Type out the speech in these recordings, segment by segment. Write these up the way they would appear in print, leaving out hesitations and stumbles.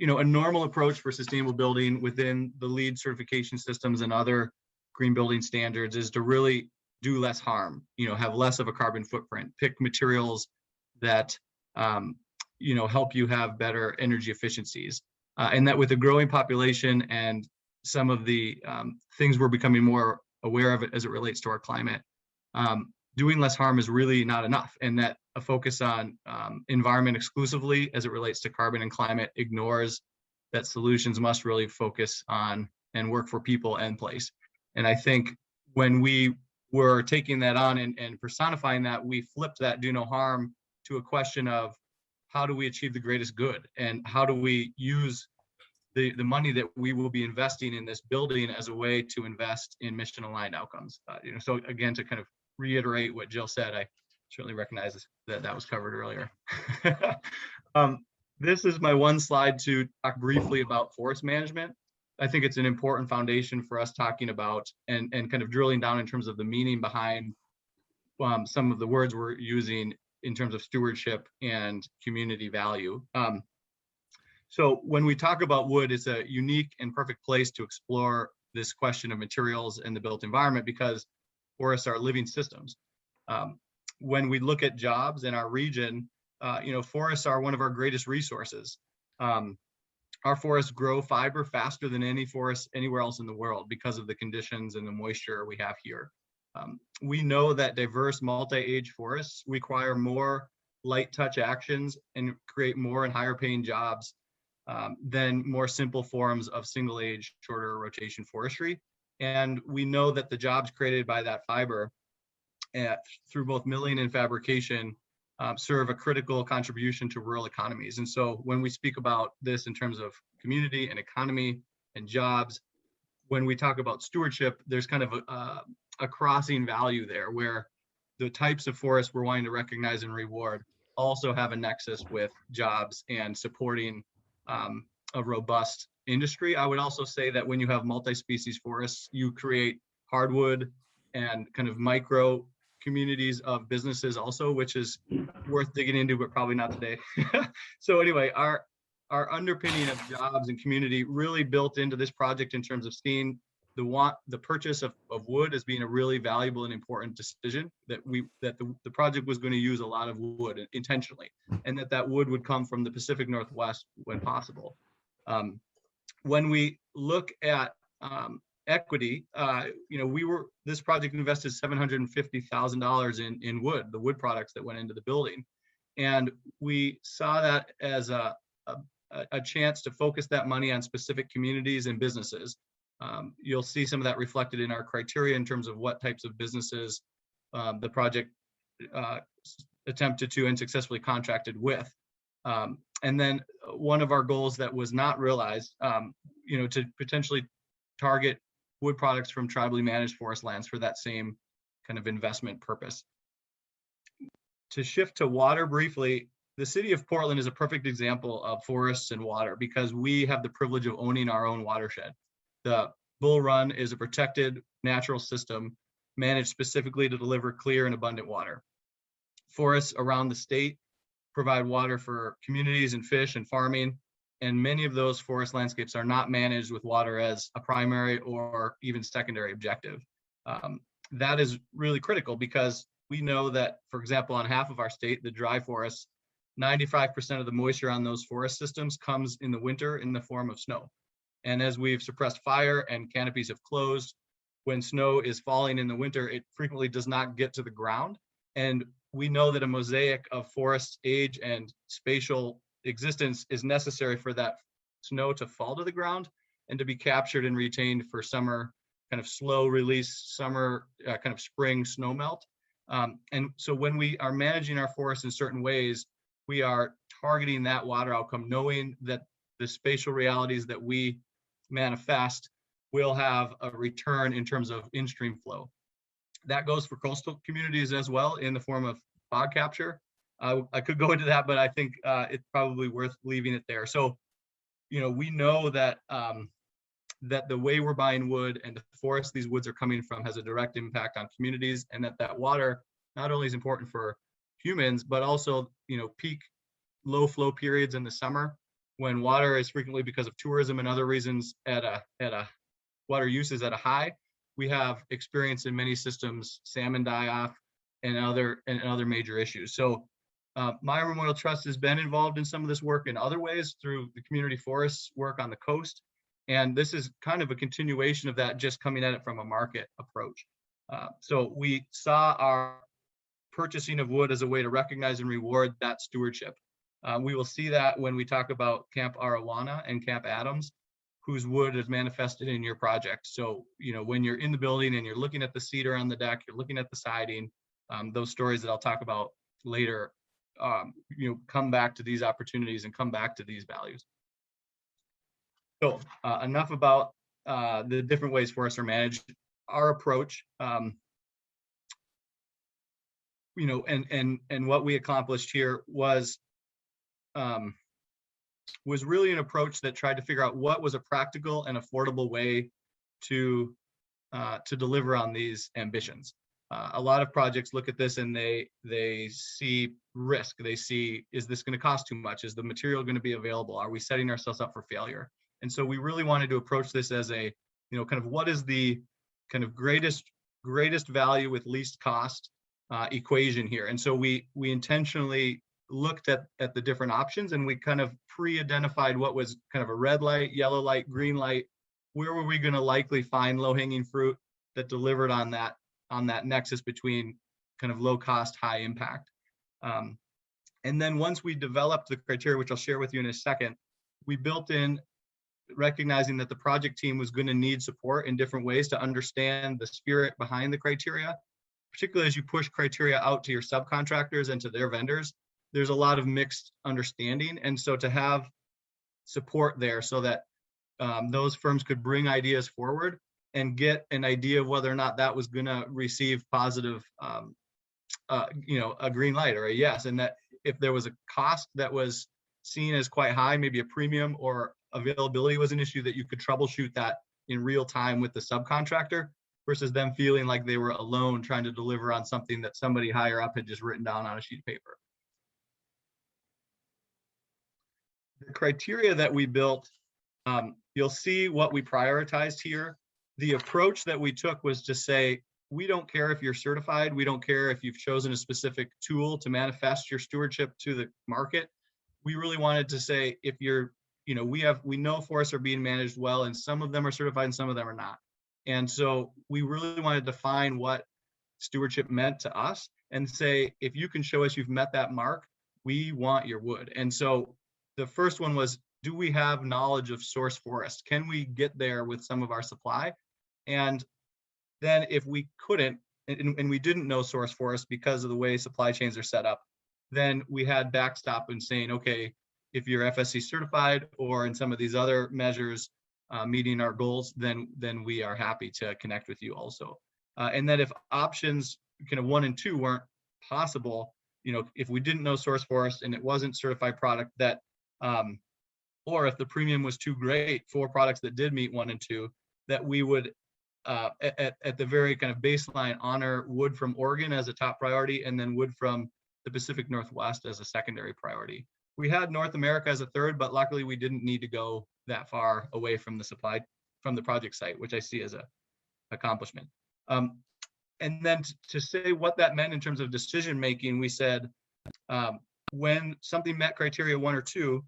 a normal approach for sustainable building within the LEED certification systems and other green building standards is to really do less harm, have less of a carbon footprint, pick materials that, help you have better energy efficiencies. And that with a growing population and some of the things we're becoming more aware of it as it relates to our climate, doing less harm is really not enough. And that a focus on environment exclusively as it relates to carbon and climate ignores that solutions must really focus on and work for people and place. And I think when we were taking that on and personifying that, we flipped that do no harm to a question of how do we achieve the greatest good, and how do we use the money that we will be investing in this building as a way to invest in mission aligned outcomes. So again, to kind of reiterate what Jill said, I certainly recognize that was covered earlier. This is my one slide to talk briefly about forest management. I think it's an important foundation for us talking about and kind of drilling down in terms of the meaning behind some of the words we're using in terms of stewardship and community value. So when we talk about wood, it's a unique and perfect place to explore this question of materials and the built environment, because forests are living systems. When we look at jobs in our region, forests are one of our greatest resources. Our forests grow fiber faster than any forest anywhere else in the world because of the conditions and the moisture we have here. We know that diverse multi-age forests require more light touch actions and create more and higher paying jobs than more simple forms of single age, shorter rotation forestry. And we know that the jobs created by that fiber through both milling and fabrication serve a critical contribution to rural economies. And so when we speak about this in terms of community and economy and jobs, when we talk about stewardship, there's kind of a crossing value there, where the types of forests we're wanting to recognize and reward also have a nexus with jobs and supporting a robust industry. I would also say that when you have multi-species forests, you create hardwood and kind of micro communities of businesses also, which is worth digging into, but probably not today. So anyway, our underpinning of jobs and community really built into this project in terms of seeing the purchase of wood as being a really valuable and important decision, that the project was going to use a lot of wood intentionally, and that wood would come from the Pacific Northwest when possible. When we look at equity, this project invested $750,000 in wood, the wood products that went into the building, and we saw that as a chance to focus that money on specific communities and businesses. You'll see some of that reflected in our criteria in terms of what types of businesses the project attempted to and successfully contracted with. And then one of our goals that was not realized, to potentially target wood products from tribally managed forest lands for that same kind of investment purpose. To shift to water briefly, the city of Portland is a perfect example of forests and water because we have the privilege of owning our own watershed. The Bull Run is a protected natural system managed specifically to deliver clear and abundant water. Forests around the state provide water for communities and fish and farming, and many of those forest landscapes are not managed with water as a primary or even secondary objective. That is really critical because we know that, for example, on half of our state, the dry forests, 95% of the moisture on those forest systems comes in the winter in the form of snow. And as we've suppressed fire and canopies have closed, when snow is falling in the winter, it frequently does not get to the ground. And we know that a mosaic of forest age and spatial existence is necessary for that snow to fall to the ground and to be captured and retained for summer kind of slow release, summer kind of spring snow melt. And so when we are managing our forests in certain ways, we are targeting that water outcome, knowing that the spatial realities that we manifest will have a return in terms of in-stream flow. That goes for coastal communities as well in the form of fog capture. I could go into that, but I think it's probably worth leaving it there. So, we know that that the way we're buying wood and the forest these woods are coming from has a direct impact on communities, and that water not only is important for humans, but also, peak low flow periods in the summer when water is frequently, because of tourism and other reasons, at a water use is at a high, we have experience in many systems salmon die off and other major issues. So Meyer Memorial Trust has been involved in some of this work in other ways through the community forests work on the coast. And this is kind of a continuation of that, just coming at it from a market approach. So we saw our purchasing of wood as a way to recognize and reward that stewardship. We will see that when we talk about Camp Arawana and Camp Adams, whose wood is manifested in your project. So, when you're in the building and you're looking at the cedar on the deck, you're looking at the siding, those stories that I'll talk about later, come back to these opportunities and come back to these values. So enough about the different ways forests are managed. Our approach, and what we accomplished here was really an approach that tried to figure out what was a practical and affordable way to deliver on these ambitions. A lot of projects look at this and they see risk. They see, is this going to cost too much? Is the material going to be available? Are we setting ourselves up for failure? And so we really wanted to approach this as a, kind of what is the kind of greatest value with least cost equation here. And so we intentionally looked at the different options, and we kind of pre-identified what was kind of a red light, yellow light, green light. Where were we going to likely find low-hanging fruit that delivered on that nexus between kind of low cost, high impact. And then once we developed the criteria, which I'll share with you in a second, we built in recognizing that the project team was going to need support in different ways to understand the spirit behind the criteria, particularly as you push criteria out to your subcontractors and to their vendors. There's a lot of mixed understanding. And so to have support there so that those firms could bring ideas forward and get an idea of whether or not that was going to receive positive, a green light or a yes. And that if there was a cost that was seen as quite high, maybe a premium or availability was an issue, that you could troubleshoot that in real time with the subcontractor versus them feeling like they were alone trying to deliver on something that somebody higher up had just written down on a sheet of paper. The criteria that we built, you'll see what we prioritized here. The approach that we took was to say, we don't care if you're certified. We don't care if you've chosen a specific tool to manifest your stewardship to the market. We really wanted to say, if you're, we know forests are being managed well, and some of them are certified and some of them are not. And so we really wanted to define what stewardship meant to us and say, if you can show us you've met that mark, we want your wood. And so the first one was, do we have knowledge of source forest? Can we get there with some of our supply? And then if we couldn't, and we didn't know source forest because of the way supply chains are set up, then we had backstop in saying, okay, if you're FSC certified or in some of these other measures meeting our goals, then we are happy to connect with you also. And that if options kind of 1 and 2 weren't possible, if we didn't know source forest and it wasn't certified product, that or if the premium was too great for products that did meet 1 and 2, that we would at the very kind of baseline honor wood from Oregon as a top priority, and then wood from the Pacific Northwest as a secondary priority. We had North America as a third, but luckily we didn't need to go that far away from the project site, which I see as a accomplishment. And then to say what that meant in terms of decision making, we said when something met criteria 1 or 2,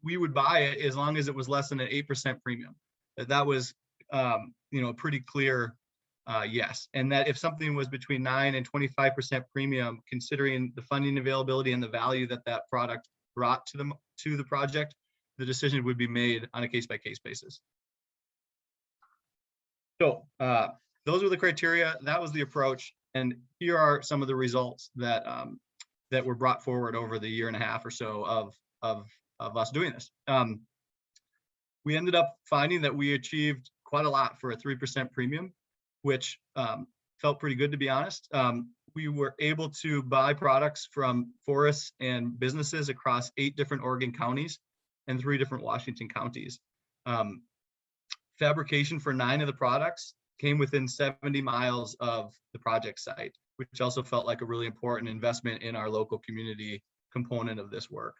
we would buy it as long as it was less than an 8% premium. That was a pretty clear yes. And that if something was between 9 and 25% premium, considering the funding availability and the value that that product brought to the project, the decision would be made on a case-by-case basis. So those were the criteria. That was the approach. And here are some of the results that that were brought forward over the 1.5 years or so of us doing this. We ended up finding that we achieved quite a lot for a 3% premium, which felt pretty good, to be honest. We were able to buy products from forests and businesses across 8 different Oregon counties and 3 different Washington counties. Fabrication for 9 of the products came within 70 miles of the project site, which also felt like a really important investment in our local community component of this work.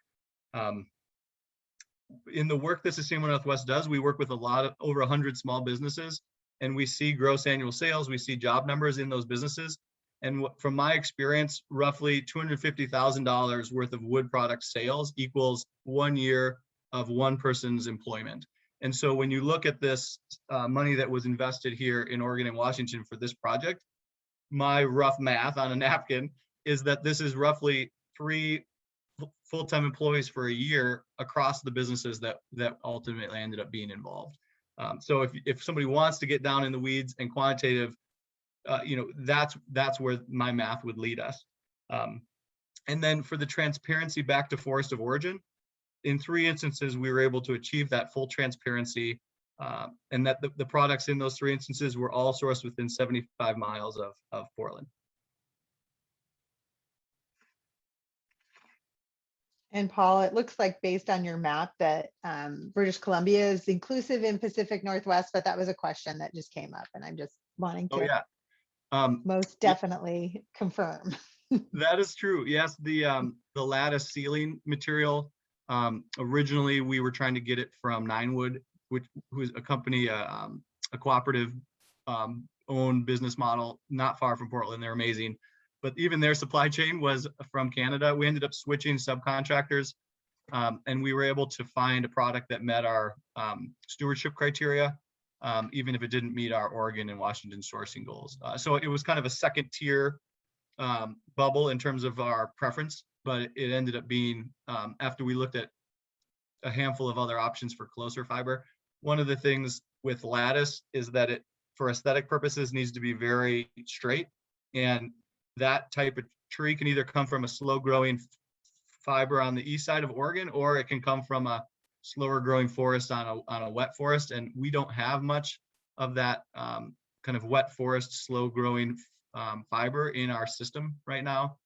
In the work that Sustainable Northwest does, we work with over 100 small businesses, and we see gross annual sales, we see job numbers in those businesses. And from my experience, roughly $250,000 worth of wood product sales equals 1 year of one person's employment. And so when you look at this money that was invested here in Oregon and Washington for this project, my rough math on a napkin is that this is roughly 3 full-time employees for a year across the businesses that ultimately ended up being involved. So if somebody wants to get down in the weeds and quantitative, that's where my math would lead us. And then for the transparency back to forest of origin, in 3 instances, we were able to achieve that full transparency, and that the products in those 3 instances were all sourced within 75 miles of Portland. And Paul, it looks like based on your map that British Columbia is inclusive in Pacific Northwest, but that was a question that just came up, and I'm just wanting to most definitely confirm. That is true. Yes, the lattice ceiling material, originally we were trying to get it from Ninewood, who's a company, a cooperative owned business model not far from Portland. They're amazing. But even their supply chain was from Canada. We ended up switching subcontractors, and we were able to find a product that met our stewardship criteria, even if it didn't meet our Oregon and Washington sourcing goals. So it was kind of a second tier bubble in terms of our preference, but it ended up being, after we looked at a handful of other options for closer fiber, one of the things with lattice is that it, for aesthetic purposes, needs to be very straight. And that type of tree can either come from a slow growing fiber on the east side of Oregon, or it can come from a slower growing forest on a wet forest. And we don't have much of that kind of wet forest, slow growing fiber in our system right now.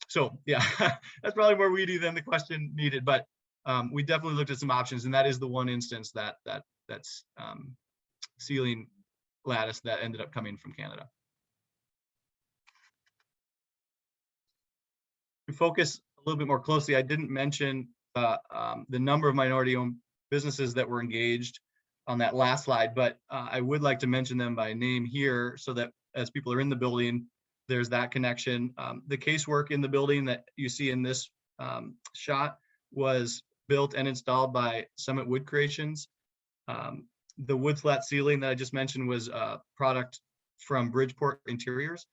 So yeah, that's probably more weedy than the question needed, but we definitely looked at some options, and that is the one instance that's ceiling lattice that ended up coming from Canada. To focus a little bit more closely, I didn't mention the number of minority-owned businesses that were engaged on that last slide, but I would like to mention them by name here so that as people are in the building, there's that connection. The casework in the building that you see in this shot was built and installed by Summit Wood Creations. The wood flat ceiling that I just mentioned was a product from Bridgeport Interiors.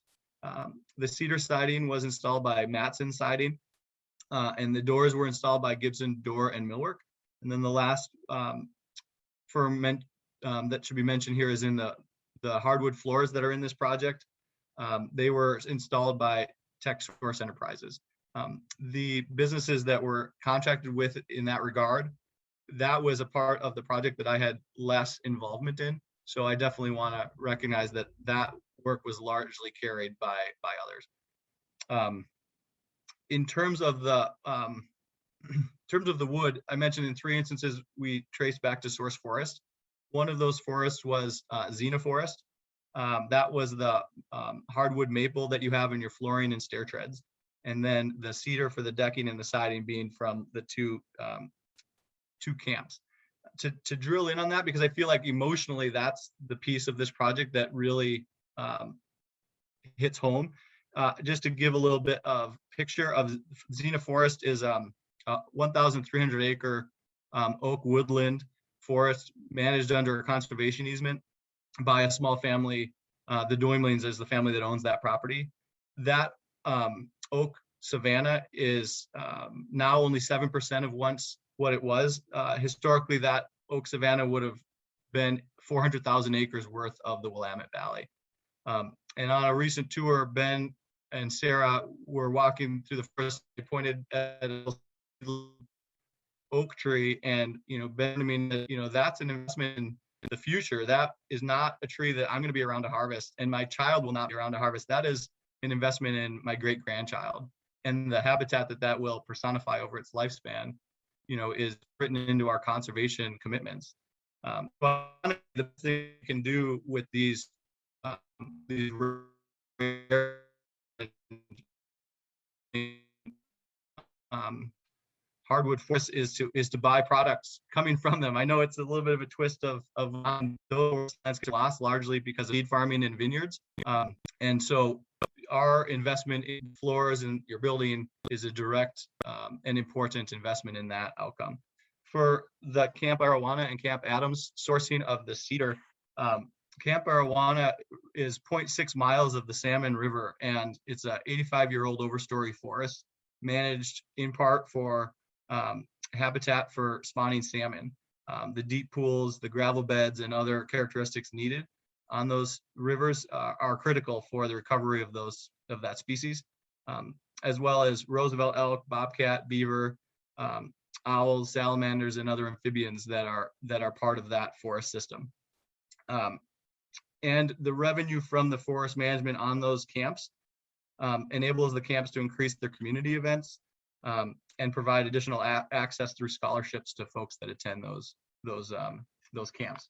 The cedar siding was installed by Matson Siding, and the doors were installed by Gibson Door and Millwork. And then the last firm that should be mentioned here is in the hardwood floors that are in this project. They were installed by Tech Source Enterprises. The businesses that were contracted with in that regard, that was a part of the project that I had less involvement in. So I definitely want to recognize that that work was largely carried by others. In terms of the wood, I mentioned in 3 instances we traced back to source forest. One of those forests was Xena Forest. That was the hardwood maple that you have in your flooring and stair treads, and then the cedar for the decking and the siding being from the two camps. To drill in on that, because I feel like emotionally that's the piece of this project that really hits home. Just to give a little bit of picture of Xena Forest is a 1,300 acre oak woodland forest managed under a conservation easement by a small family. The Doimlings is the family that owns that property. That oak savanna is now only 7% of once what it was. Historically, that oak savanna would have been 400,000 acres worth of the Willamette Valley. And on a recent tour, Ben and Sarah were walking through the forest. They pointed at a oak tree, and Ben, I mean, that's an investment in the future. That is not a tree that I'm going to be around to harvest, and my child will not be around to harvest. That is an investment in my great grandchild, and the habitat that will personify over its lifespan, is written into our conservation commitments. But the thing we can do with these hardwood forests is to buy products coming from them. I know it's a little bit of a twist of those lands lost largely because of seed farming and vineyards. And so our investment in floors and your building is a direct and important investment in that outcome. For the Camp Arawana and Camp Adams sourcing of the cedar, Camp Arawana is 0.6 miles of the Salmon River, and it's a 85-year-old overstory forest managed in part for habitat for spawning salmon. The deep pools, the gravel beds, and other characteristics needed on those rivers are critical for the recovery of that species, as well as Roosevelt elk, bobcat, beaver, owls, salamanders, and other amphibians that are part of that forest system. And the revenue from the forest management on those camps enables the camps to increase their community events and provide additional access through scholarships to folks that attend those camps.